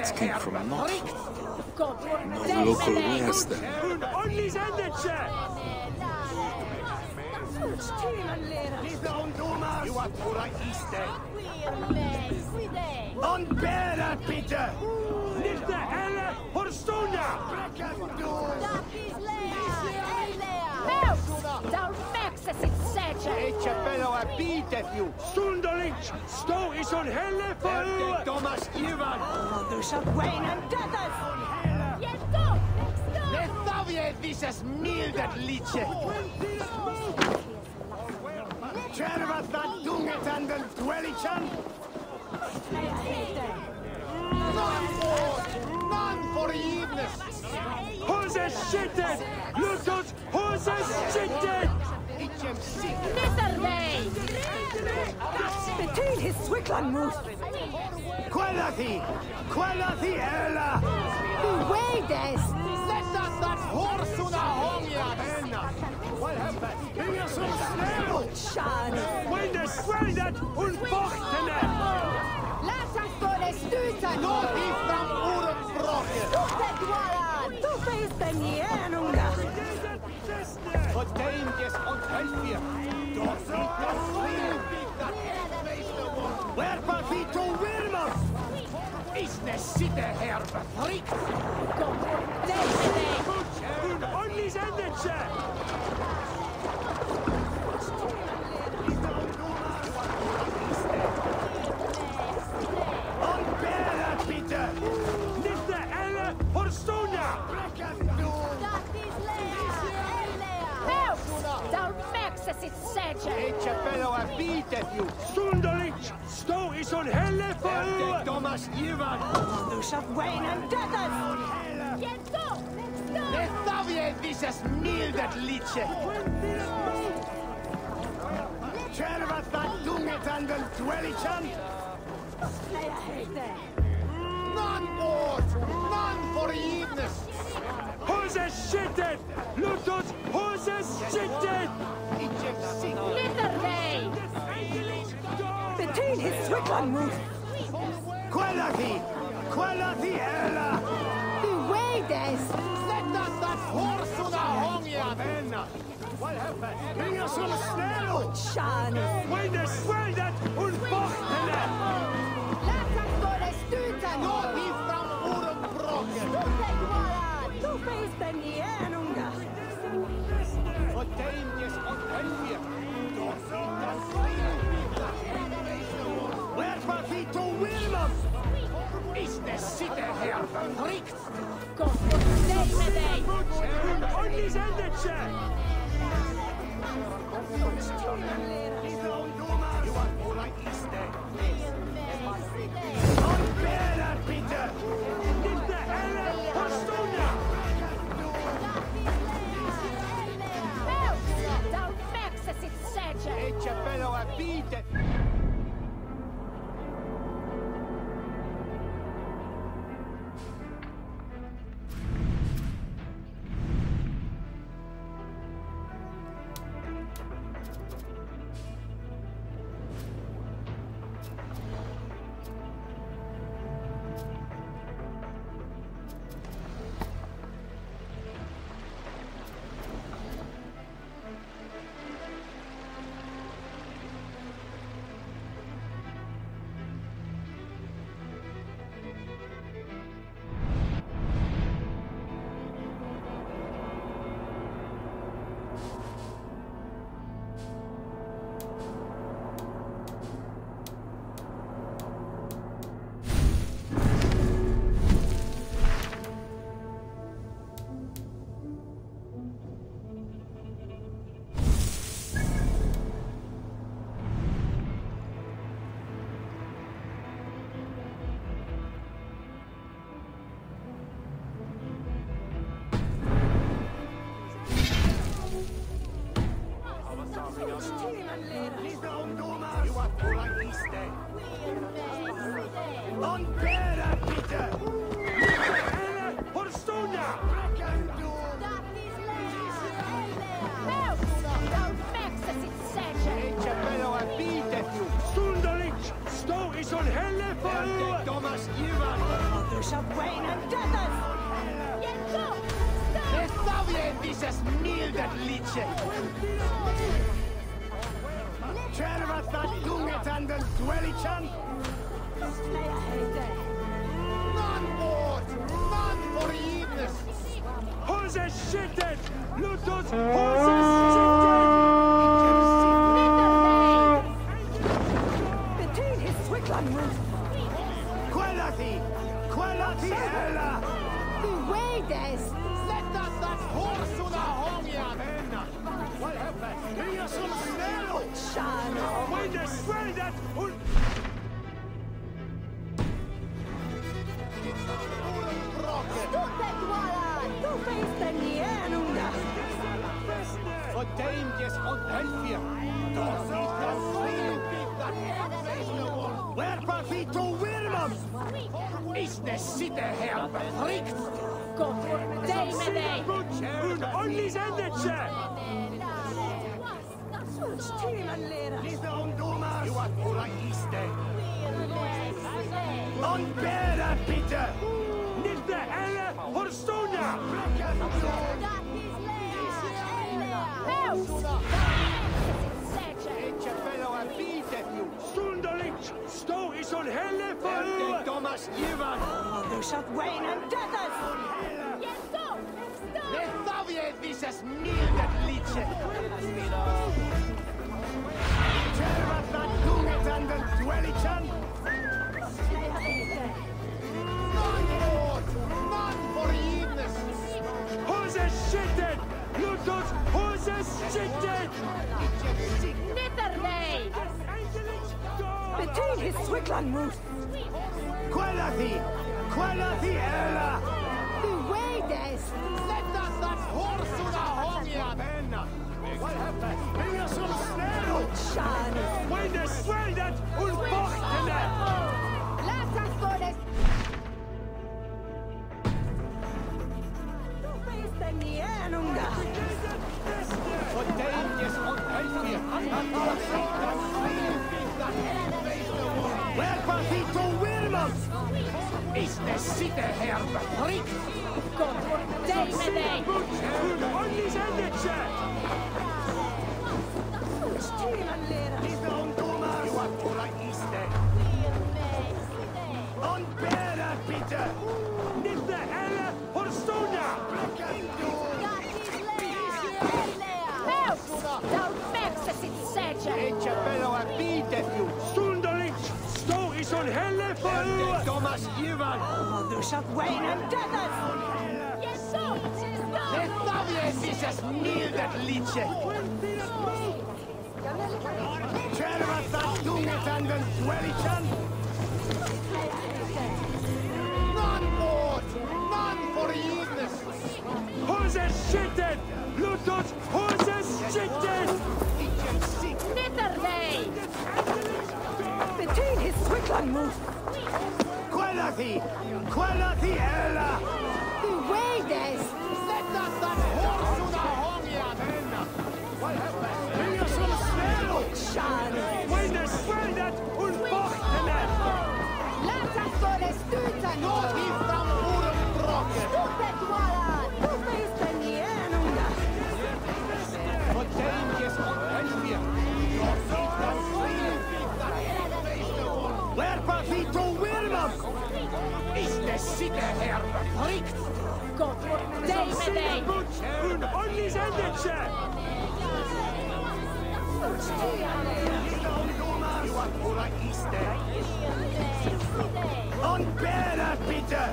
Guards came from Knoxville. No local wares then. Onbera, Peter! Nicht der Elle Horstonia! Ecce bello abite più! Sunderlich! Sto is on helle for... Thomas Ivan! Du shalt Wayne and Deathers! Ne thavie visas mildet liche! Tervat that dunget and the dwellichan! None for eveness! Hose shitted! Lutos, hose shitted! Nitterday! Between his Swickland moose! Quellati! Quellati, Ella! Bewaides! Let us that horse on a homia, Henna! What happened? Bring us some snail! Shani! When the swell that unfochtene! Lass us go the Stüten! Not he from Urenbrocken! Du feist den Jänunga! Verteidiges und Helfier! Doch sieht das Spiel, that Where Papito Wilmot? Is ne Sitte her befrickt? Und only Sendeche! Bitte! Nicht der Elle Horstonia! Ecce bello abite più! Sunderlich! Sto is on helle for... Thomas Ivan! Du shalt Wayne and Deathers! Ne thavie visas mildet liche! Tervat that dunget and the dwellichan! None None for eveness! Hose shitted! Lutos, hose shitted! Nitterday! Between his Swickland moose! Quellati! Quellati, Ella! Bewaides! Let us that horse on a homia, Henna! What happened? Bring us some snail! Shani! When the swell that unfochtene! Lass us go the Stüten! Not he from Urenbrocken! Du feist den Jänunga! Verteidiges und Helfier! Doch sieht das Spiel, Where Papito Wilmot? Is ne Sitte her befrickt? Und only Sendeche! Onbera, Peter! Nicht der Elle Horstonia! Ecce bello abite! shall reign and death! Lestawie dieses milde Liedje! Czerwat nad dungetanden dwellichan! None bought! None forgiveness! Horses shitted! Lutos! Horses shitted! Between his Swickland roof! Quellati ella! The way des! Let us that horse to the home ya venna! What happened? Bring us some snow! Shano! When the swell that und Du feist den Jänunga! Verdamed yes on Elfia! Dos is the swing that face the wall! Where Pafito Wilmam? Is the city here befrikt? Go for Dame! und only Sendetsche! Stimanlera! Lisa und Thomas! You are pura iste! Und Bäder bitte! Nicht der Elle Horstonia! Stunderlich! Sto is on helle for Thomas Ivan! Du shalt reign and death! Lestawie dieses milde Liedje! Czerwat nad dungetanden dwellichan! None bought! None forgiveness! Horses shitted! Lutos! Horses shitted! Between his Swickland roof! Quellati ella! The way des! Let us that horse to the home ya venna! What happened? Bring us some snow! Shano! When the swell that und Bochtene! Lass us go des! Du feist den Jänunga! Verdamed yes on Elfia! Where Pafito Wilmam? Is the city here befrikt? Go for Dame! Und only Sendetsche! Stimanlera! Lisa und Thomas! You are pura iste! Und Bäder bitte! Nicht der Elle Horstonia! Ecce bello a bite più! Stunderlich! Sto is on helle for Thomas Ivan! Du shalt reign and death! Lestawie dieses milde Liedje! Czerwat nad dungetanden dwellichan! None bought! None forgiveness! Horses shitted! Lutos! Horses shitted! Between his Swickland roof! Quellati ella! The way des! Let us that horse to the home ya venna! What happened? Bring us some snow! Shano! When the swell that und Bochtene! Lass us go des Stützen! Not he from Urenbrocken! Du feist den Jänunga! Verdamed yes on Elfia! Where Pafito Wilmam? Is the city here befrikt? Go for Dame! Und only Sendetsche! You are pura iste! Und Bäder bitte!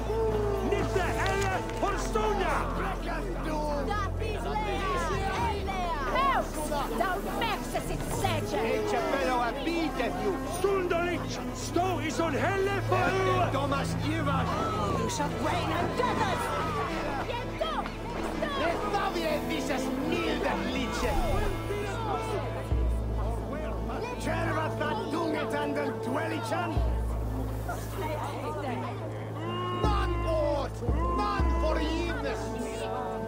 Nicht der Elle Horstonia! Ecce bello a bite più! Stunderlich! Sto is on helle for Thomas Ivan! Du shalt reign and death! Lestawie dieses milde Liedje! Czerwat nad dungetanden dwellichan! None bought! None forgiveness!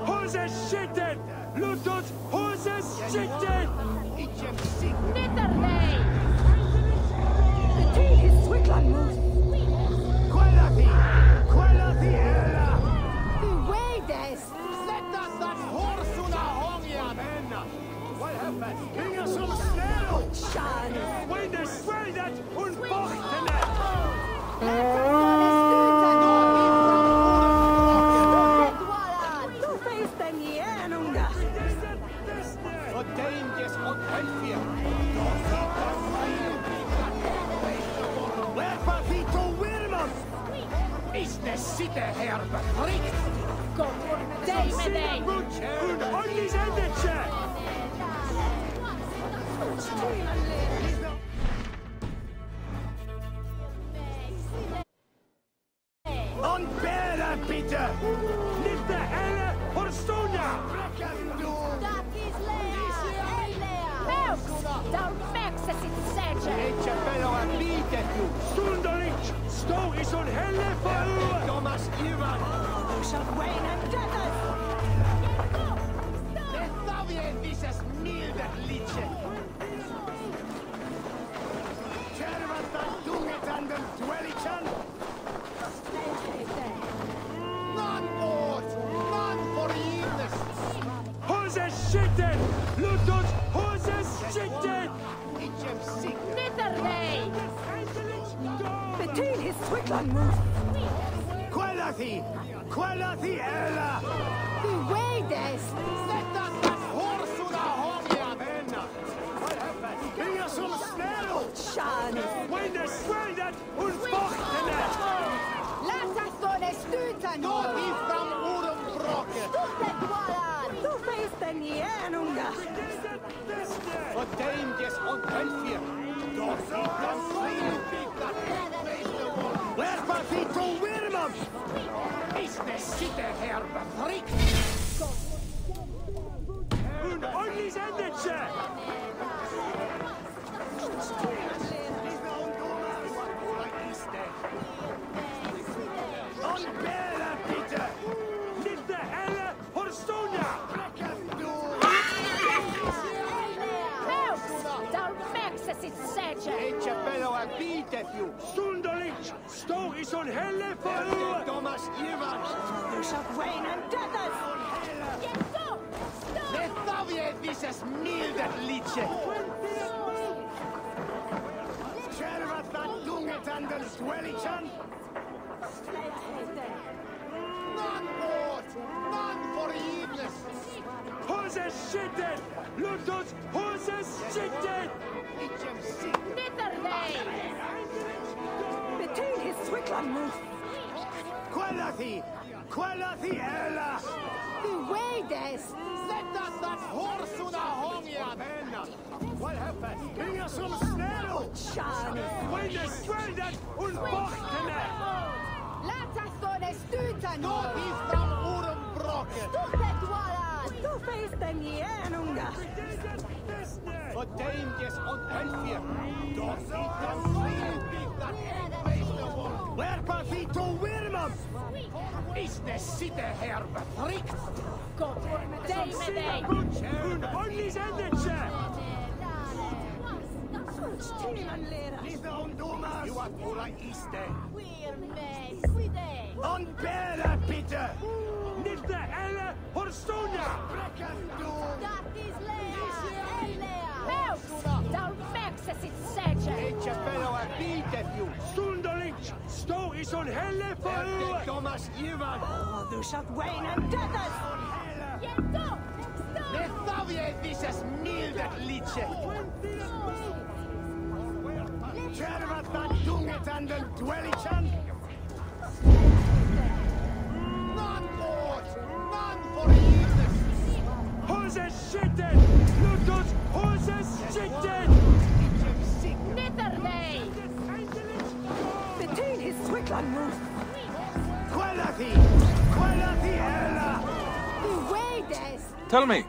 Horses shitted! Lutos! Horses shitted! Between his Swickland roof! Quellati her befrikt! Gott, dig med dig! Und Ollis Endetsche! Und Bäder, bitte! Nicht der Helle Horstonia! Ecce bello a vite più! Stundolic! Sto is on Helle for Thomas Ivan! Thou shalt reign and death Lethavie dieses milde Liedchen! Tervatan tungetan den Dwellichan! None ought! None forgiveness! Hose Schitten! Lutos Hose Schitten! Icem sick! Nitterdej! Between his Swickland move! Quellathi Ella! The way des! Sätta das horsuda homia venna! Inga som snäll! Shan! When the Sweldet und Bochtene! Läsastone stytan! Då vi fram orden bråket! Stuttekvalan! Du feisten igenunga! Och Dainges on Pelfir! Då sitter svinbygda Wherpa fito Wirmam! Isne sitter här befrikt! Und Ollis Endetsche! Und Bäder, bitte! Nicht der Helle Horstonia! Ecce bello a vite più! Stundolic! Sto is on Helle for Thomas Ivan! Thou shalt reign and death Lethavie dieses milde Liedchen! Tervatan tungetan den Dwellichan! None ought! None forgiveness! Hose Schitten! Lutos Hose Schitten! Icem sick! Nitterdej! Between his Swickland move! Quellathi Ella! The way des! Sätta das horsuda homia venna! What happened? Inga som snäll! Shan! When the Sweldet und Bochtene! Läsastone stytan! Då vi fram orden bråket! Stuttekvalan! Du feisten igenunga! Och Dainges on Pelfir! Då sitter svinbygda Wherpa fito Wirmam! Isne sitter här befrikt! Gott, dig med dig! Und Ollis Endetsche! Lisa und Thomas! Juat ura iste! We're Und Bäder, bitte! Nicht der Helle Horstonia! Ecce bello a vite più! Stundolic! Sto is on Helle for Thomas Ivan! Thou shalt reign and death Lethavie dieses milde Liedchen! Tervatan tungetan den Dwellichan! None ought! None forgiveness! Hose Schitten! Lutos Hose Schitten! Icem sick! Nitterdej! Between his Swickland move! Quellathi Ella! The way des! Tell me,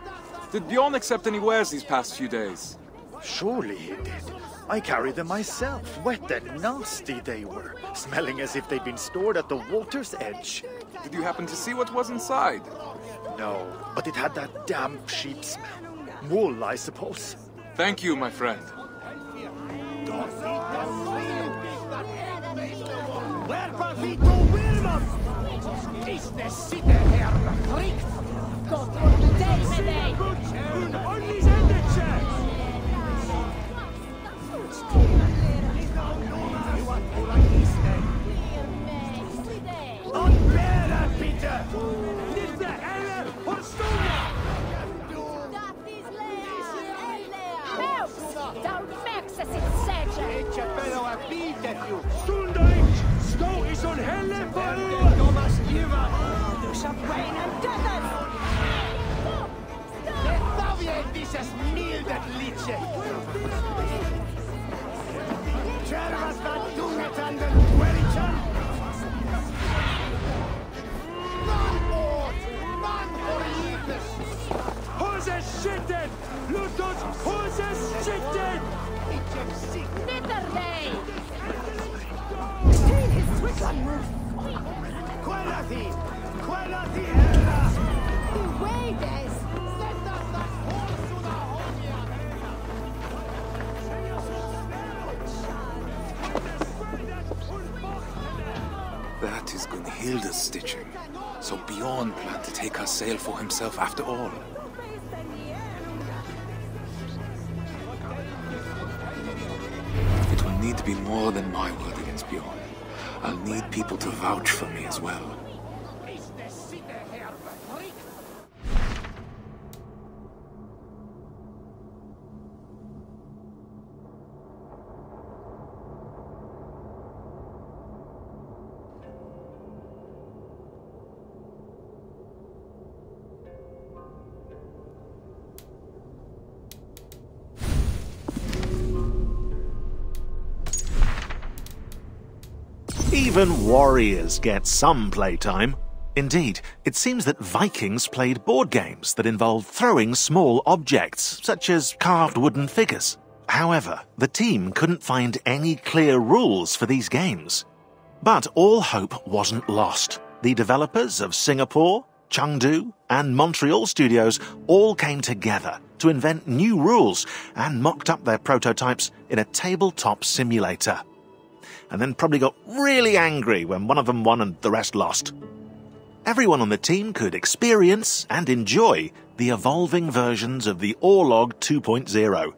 did Bjorn accept any wares these past few days? Surely he did. I carried them myself. Wet and nasty they were, smelling as if they'd been stored at the water's edge. Did you happen to see what was inside? No, but it had that damp sheep smell. Wool, I suppose. Thank you, my friend. Wherpa fito Wirmam! Isne sitter här befrikt! Gott, dig med dig! Und Ollis Endetsche! Juat ura iste! Und Bäder, bitte! Nicht der Helle Horstonia! Ecce bello a vite più! Stundolic! Sto is on Helle for Thomas dieses milde Liedje. Tervas var dunget an den Queriton. Man horribles. Hose shitten! Lutos, hose shitten! Nitterday! Quella di Ella! Away days! That is Gunhilda's stitching. So Bjorn planned to take her sail for himself after all. It will need to be more than my word against Bjorn. I'll need people to vouch for me as well. Even warriors get some playtime. Indeed, it seems that Vikings played board games that involved throwing small objects, such as carved wooden figures. However, the team couldn't find any clear rules for these games. But all hope wasn't lost. The developers of Singapore, Chengdu, and Montreal studios all came together to invent new rules and mocked up their prototypes in a tabletop simulator. And then probably got really angry when one of them won and the rest lost. Everyone on the team could experience and enjoy the evolving versions of the Orlog 2.0.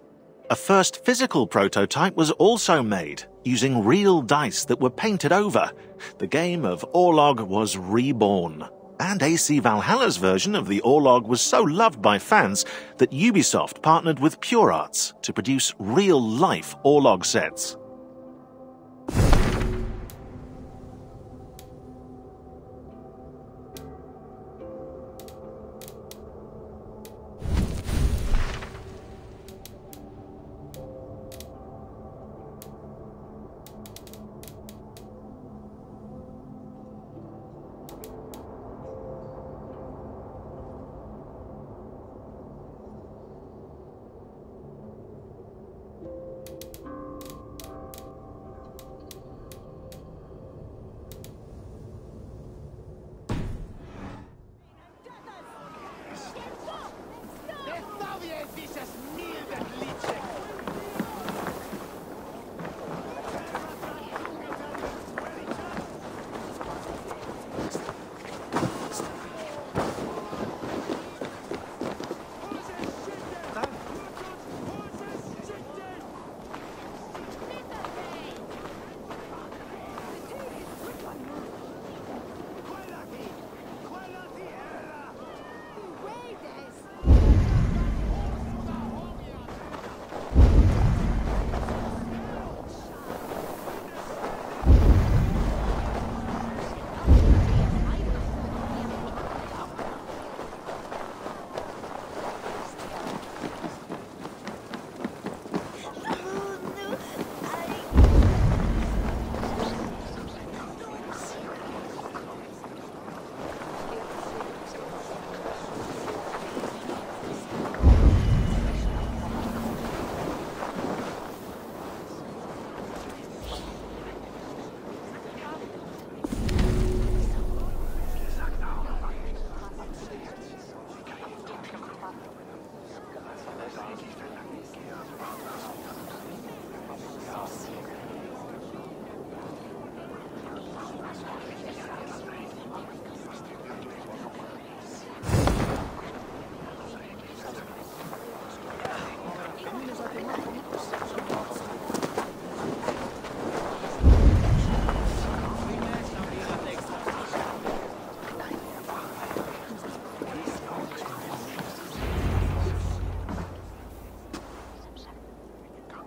A first physical prototype was also made, using real dice that were painted over. The game of Orlog was reborn. And AC Valhalla's version of the Orlog was so loved by fans that Ubisoft partnered with Pure Arts to produce real-life Orlog sets.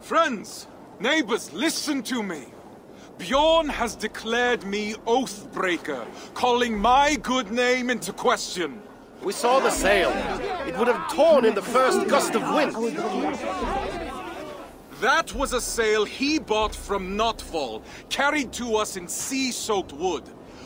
Friends, neighbors, listen to me. Bjorn has declared me Oathbreaker, calling my good name into question. We saw the sail. It would have torn in the first gust of wind. That was a sail he bought from Notfall, carried to us in sea-soaked wood.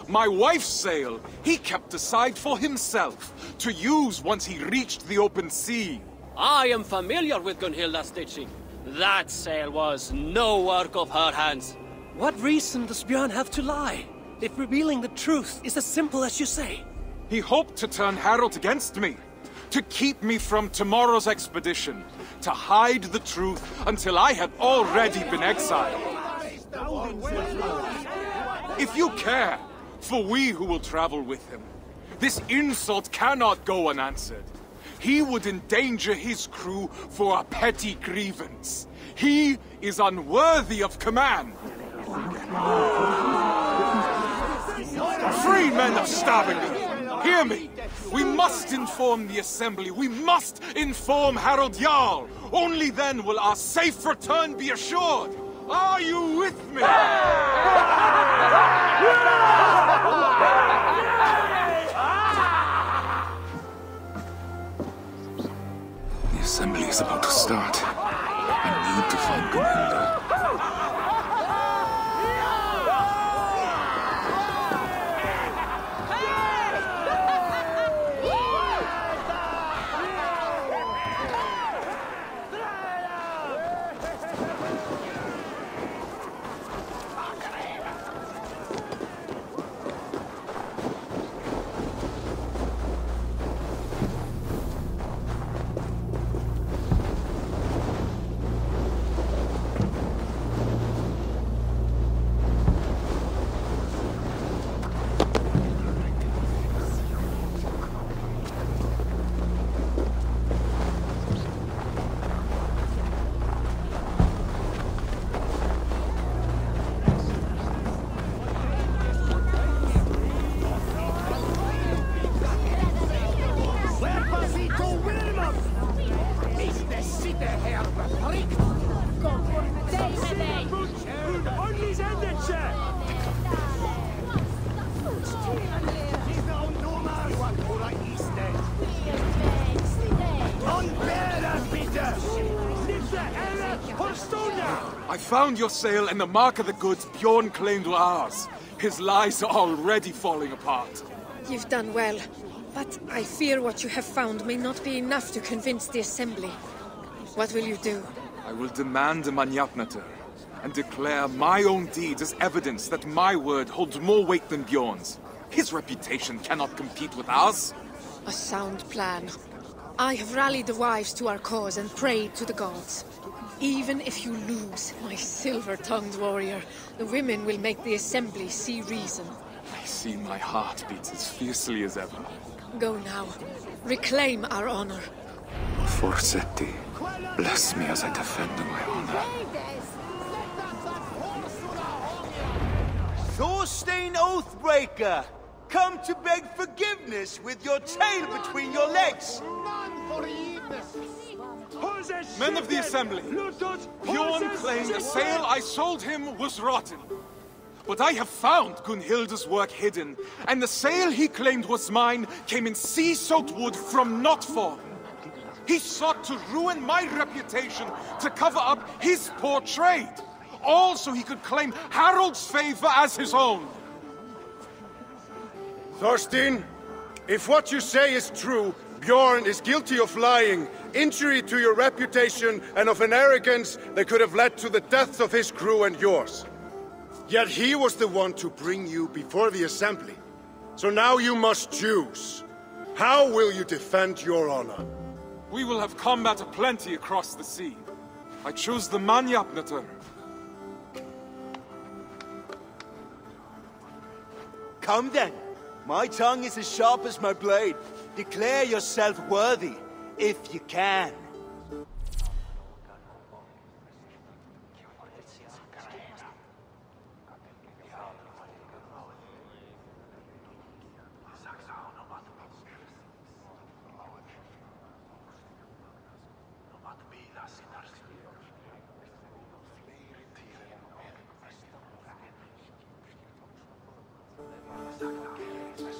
My wife's sail he kept aside for himself, to use once he reached the open sea. I am familiar with Gunhilda's stitching. That sail was no work of her hands. What reason does Björn have to lie, if revealing the truth is as simple as you say? He hoped to turn Harold against me, to keep me from tomorrow's expedition, to hide the truth until I had already been exiled. If you care for we who will travel with him, this insult cannot go unanswered. He would endanger his crew for a petty grievance. He is unworthy of command. Free men of Stavanger, hear me. We must inform the Assembly. We must inform Harold Jarl. Only then will our safe return be assured. Are you with me? The Assembly is about to start. I need to find Gunhilda. I found your sail and the mark of the goods Bjorn claimed were ours. His lies are already falling apart. You've done well, but I fear what you have found may not be enough to convince the Assembly. What will you do? I will demand a Manjapnater and declare my own deeds as evidence that my word holds more weight than Bjorn's. His reputation cannot compete with ours. A sound plan. I have rallied the wives to our cause and prayed to the gods. Even if you lose, my silver-tongued warrior, the women will make the Assembly see reason. I see my heart beats as fiercely as ever. Go now. Reclaim our honor. Forsetti, bless me as I defend my honor. Thorstein Oathbreaker! Come to beg forgiveness with your tail between your legs! Men of the Assembly, Bjorn claimed the sail I sold him was rotten. But I have found Gunhilda's work hidden, and the sail he claimed was mine came in sea-soaked wood from Notfall. He sought to ruin my reputation to cover up his poor trade, all so he could claim Harold's favor as his own. Thorstein, if what you say is true, Bjorn is guilty of lying, injury to your reputation, and of an arrogance that could have led to the deaths of his crew and yours. Yet he was the one to bring you before the Assembly. So now you must choose. How will you defend your honor? We will have combat aplenty across the sea. I choose the Manjapnater. Come then. My tongue is as sharp as my blade. Declare yourself worthy, if you can.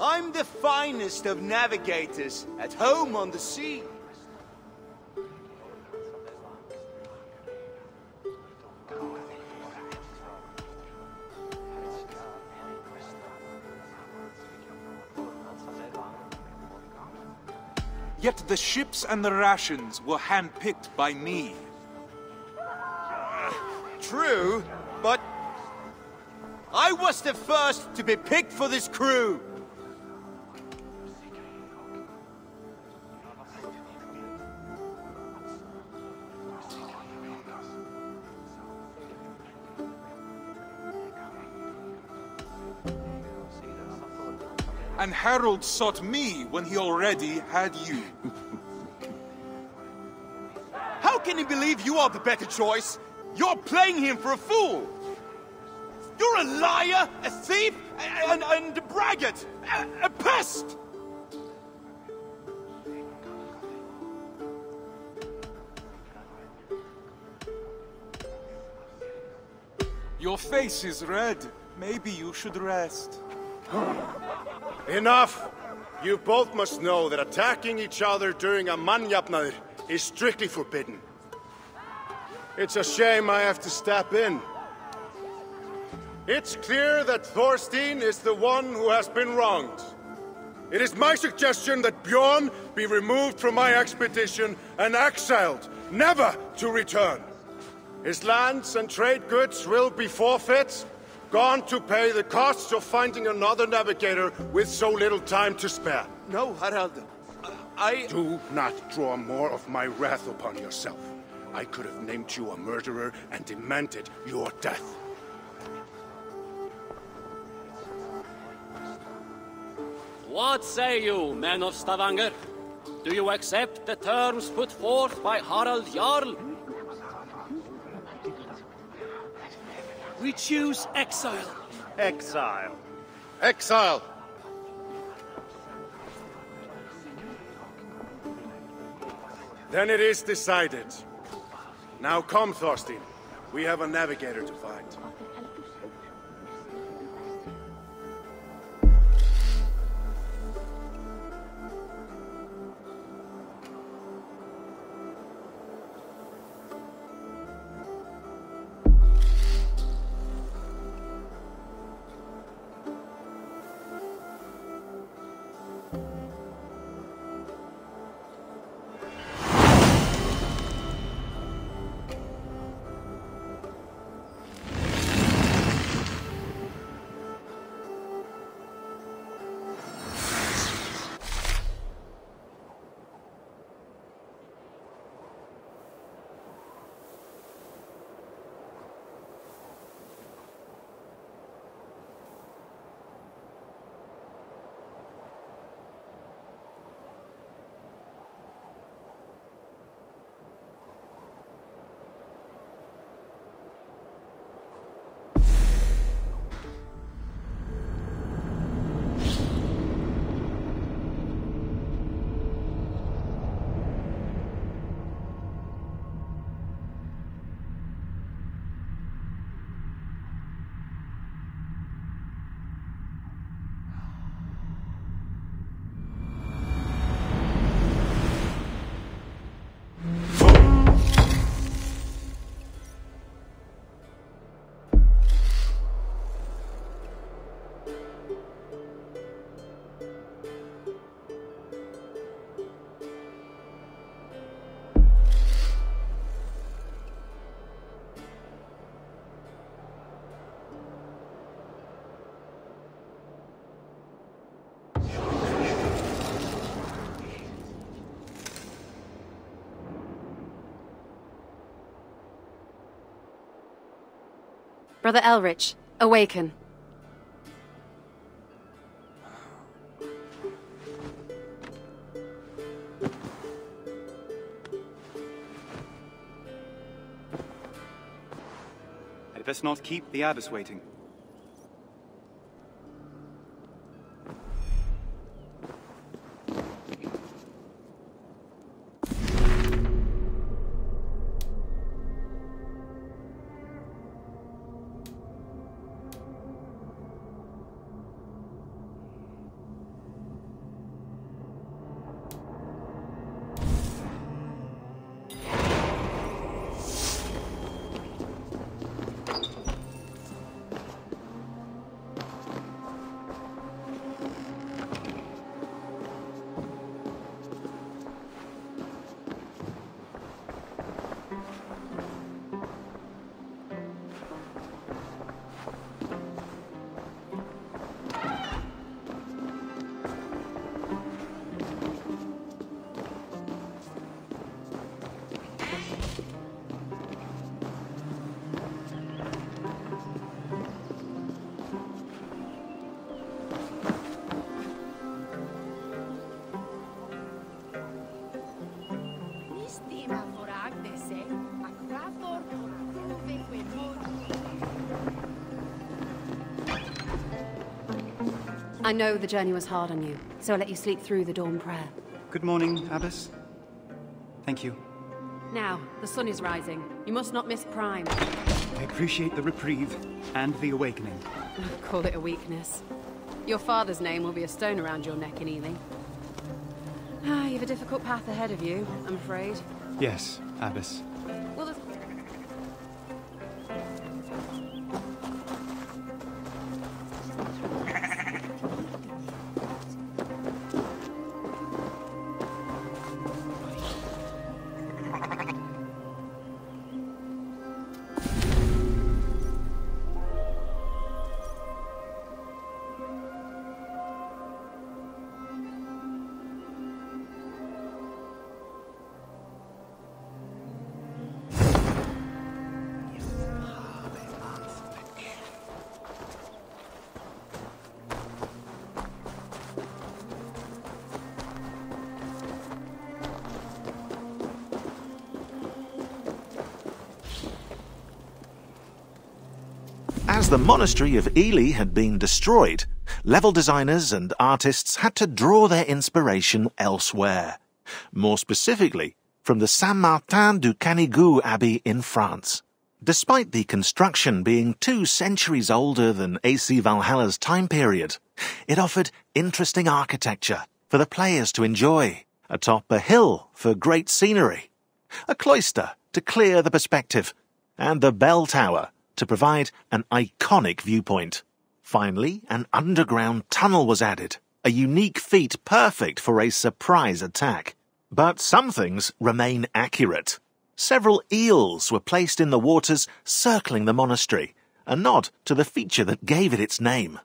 I'm the finest of navigators, at home on the sea. Yet the ships and the rations were handpicked by me. True, but I was the first to be picked for this crew. And Harold sought me when he already had you. How can he believe you are the better choice? You're playing him for a fool! You're a liar, a thief, and a braggart! A pest! Your face is red. Maybe you should rest. Enough! You both must know that attacking each other during a mannjafnaður is strictly forbidden. It's a shame I have to step in. It's clear that Thorstein is the one who has been wronged. It is my suggestion that Bjorn be removed from my expedition and exiled, never to return. His lands and trade goods will be forfeit, gone to pay the costs of finding another navigator with so little time to spare. No, Harald. Do not draw more of my wrath upon yourself. I could have named you a murderer and demanded your death. What say you, men of Stavanger? Do you accept the terms put forth by Harald Jarl? We choose exile. Exile. Exile! Then it is decided. Now come, Thorstein. We have a navigator to find. Brother Elrich, awaken. I'd best not keep the abbess waiting. I know the journey was hard on you, so I'll let you sleep through the dawn prayer. Good morning, Abbess. Thank you. Now, the sun is rising. You must not miss Prime. I appreciate the reprieve and the awakening. Call it a weakness. Your father's name will be a stone around your neck in Ealing. You have a difficult path ahead of you, I'm afraid. Yes, Abbess. Well, As the monastery of Ely had been destroyed, level designers and artists had to draw their inspiration elsewhere. More specifically, from the Saint-Martin-du-Canigou Abbey in France. Despite the construction being 2 centuries older than AC Valhalla's time period, it offered interesting architecture for the players to enjoy, atop a hill for great scenery, a cloister to clear the perspective, and the bell tower to provide an iconic viewpoint. Finally, an underground tunnel was added, a unique feat perfect for a surprise attack. But some things remain accurate. Several eels were placed in the waters circling the monastery, a nod to the feature that gave it its name.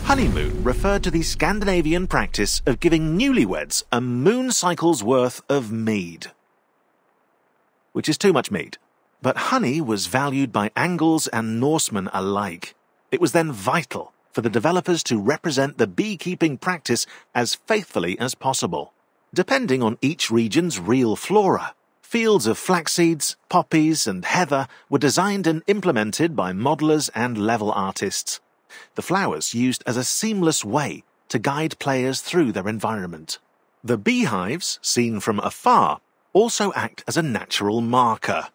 Honeymoon referred to the Scandinavian practice of giving newlyweds a moon cycle's worth of mead. Which is too much mead. But honey was valued by Angles and Norsemen alike. It was then vital for the developers to represent the beekeeping practice as faithfully as possible. Depending on each region's real flora, fields of flax seeds, poppies and heather were designed and implemented by modelers and level artists. The flowers used as a seamless way to guide players through their environment. The beehives, seen from afar, also act as a natural marker.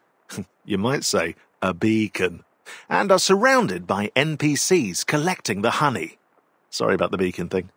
You might say a beacon. And are surrounded by NPCs collecting the honey. Sorry about the beacon thing.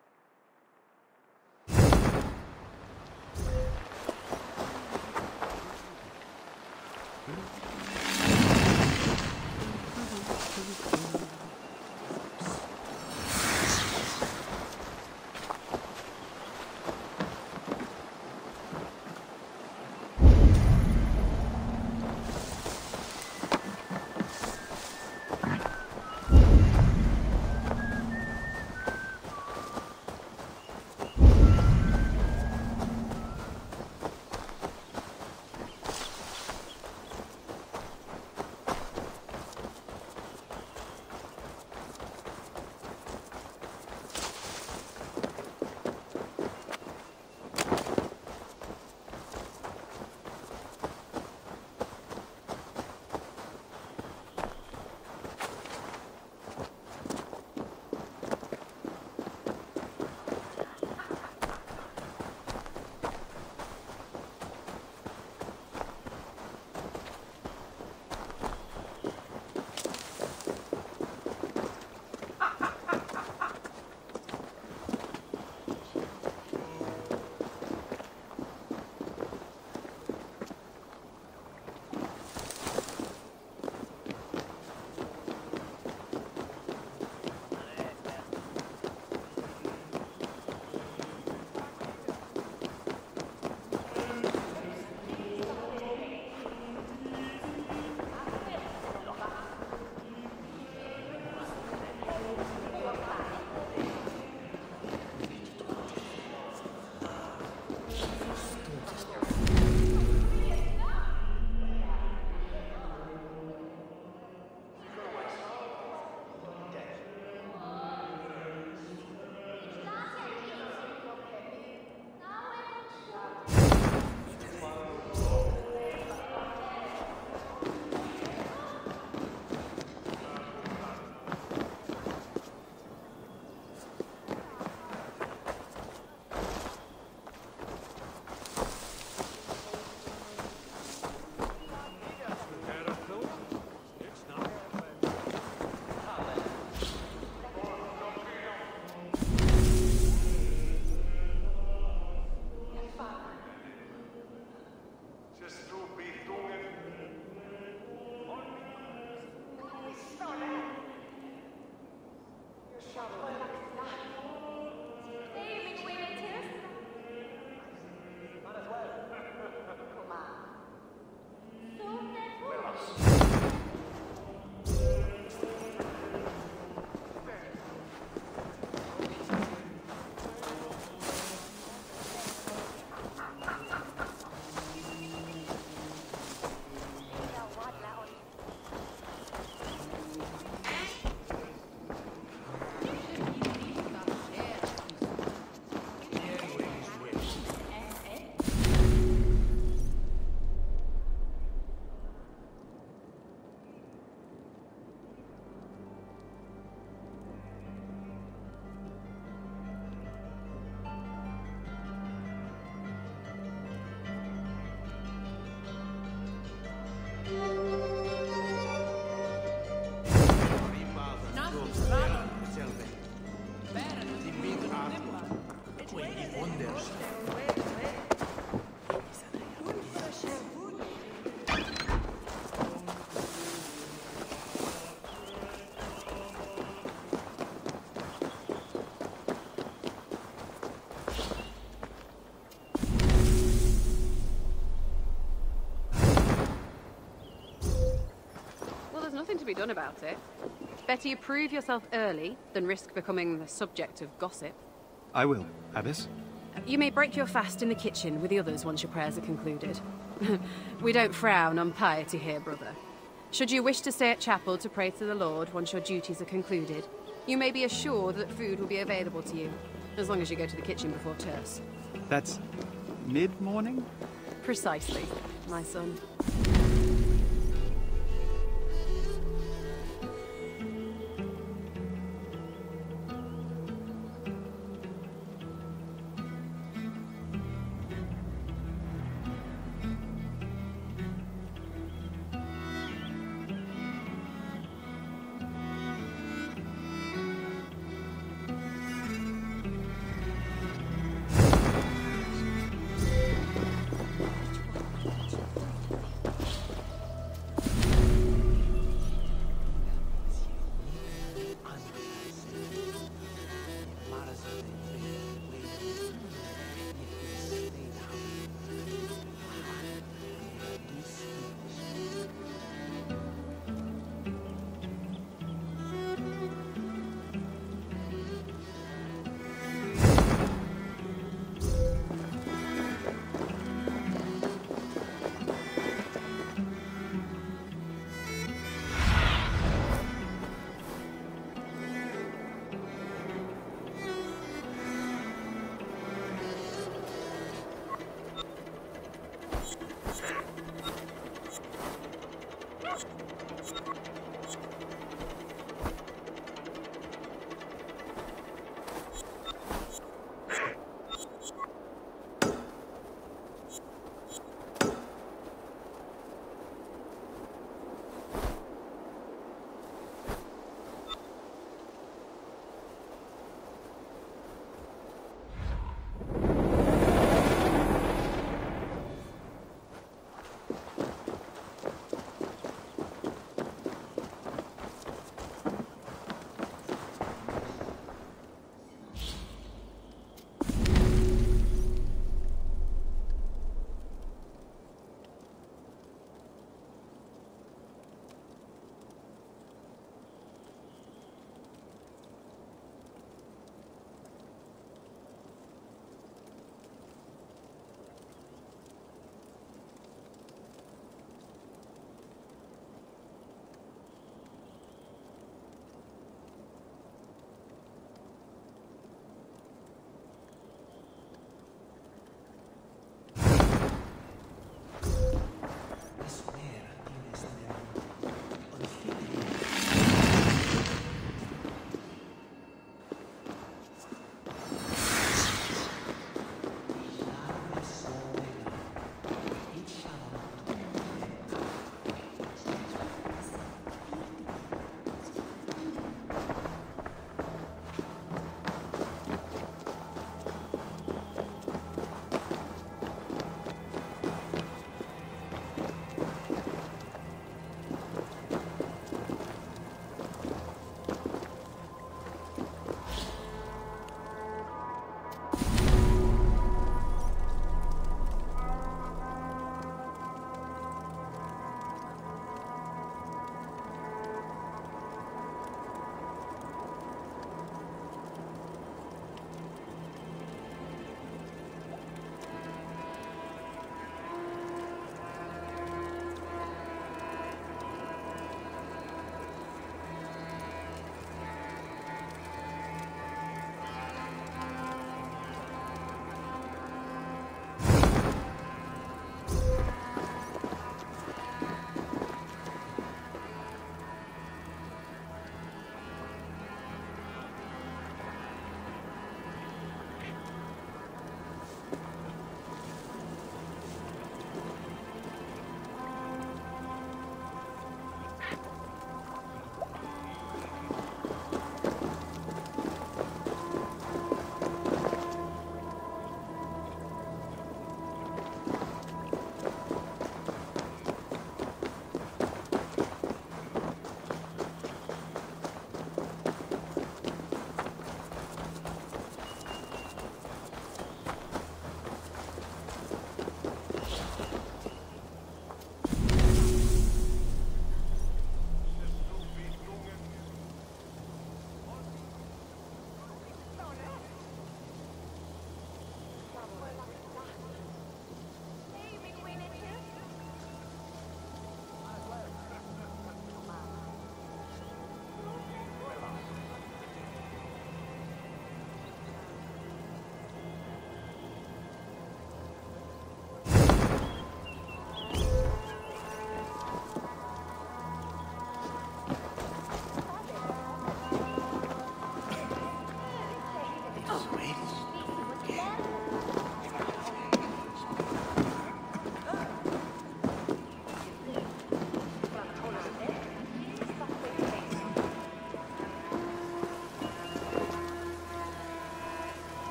nothing to be done about it. Better you prove yourself early than risk becoming the subject of gossip. I will, Abbess. You may break your fast in the kitchen with the others once your prayers are concluded. We don't frown on piety here, brother. Should you wish to stay at chapel to pray to the Lord once your duties are concluded, you may be assured that food will be available to you, as long as you go to the kitchen before terce. That's mid-morning? Precisely, my son.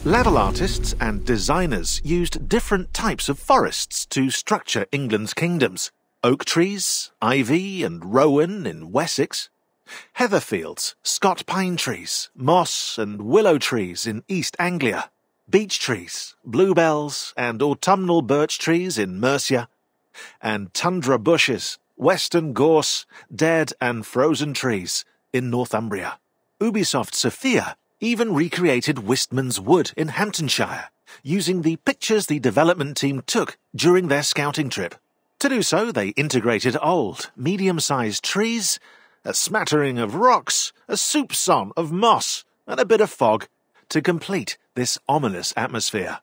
Level artists and designers used different types of forests to structure England's kingdoms. Oak trees, ivy and rowan in Wessex, heatherfields, Scott pine trees, moss and willow trees in East Anglia, beech trees, bluebells and autumnal birch trees in Mercia, and tundra bushes, western gorse, dead and frozen trees in Northumbria. Ubisoft Sophia even recreated Wistman's Wood in Hamptonshire, using the pictures the development team took during their scouting trip. To do so, they integrated old, medium-sized trees, a smattering of rocks, a soupçon of moss, and a bit of fog to complete this ominous atmosphere.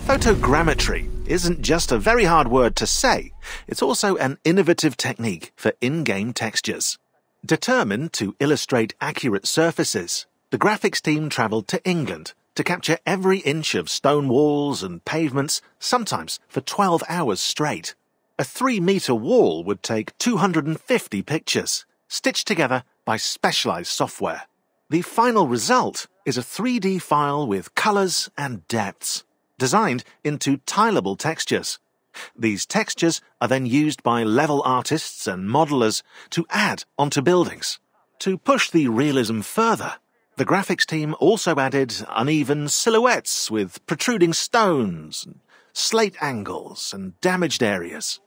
Photogrammetry isn't just a very hard word to say, it's also an innovative technique for in-game textures. Determined to illustrate accurate surfaces, the graphics team travelled to England to capture every inch of stone walls and pavements, sometimes for 12 hours straight. A 3-metre wall would take 250 pictures, stitched together by specialised software. The final result is a 3D file with colours and depths, designed into tileable textures. These textures are then used by level artists and modelers to add onto buildings. To push the realism further, the graphics team also added uneven silhouettes with protruding stones, slate angles, and damaged areas.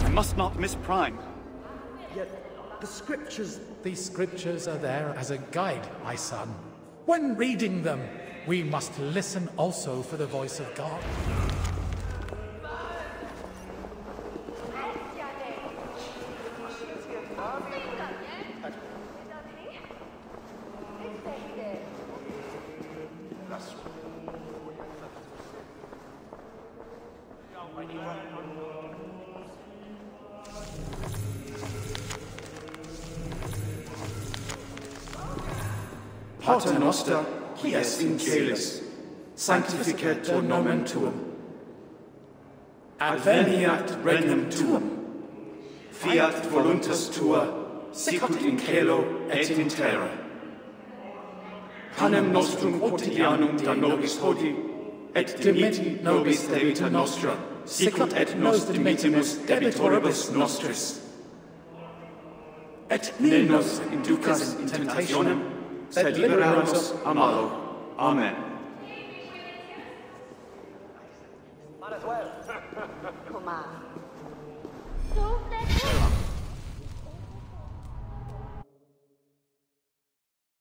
I must not miss Prime. Yet the scriptures... These scriptures are there as a guide, my son. When reading them, we must listen also for the voice of God. Pater noster, qui es in caelis, sanctificetur nomen tuum. Adveniat regnum tuum. Fiat voluntas tua, sicut in caelo et in terra. Panem nostrum quotidianum da nobis hodie, et dimitti nobis debita nostra, sicut et nos dimittimus debitoribus nostris. Et ne nos inducas in tentationem, sed libera nos a malo. Amen. Might as well. Come on.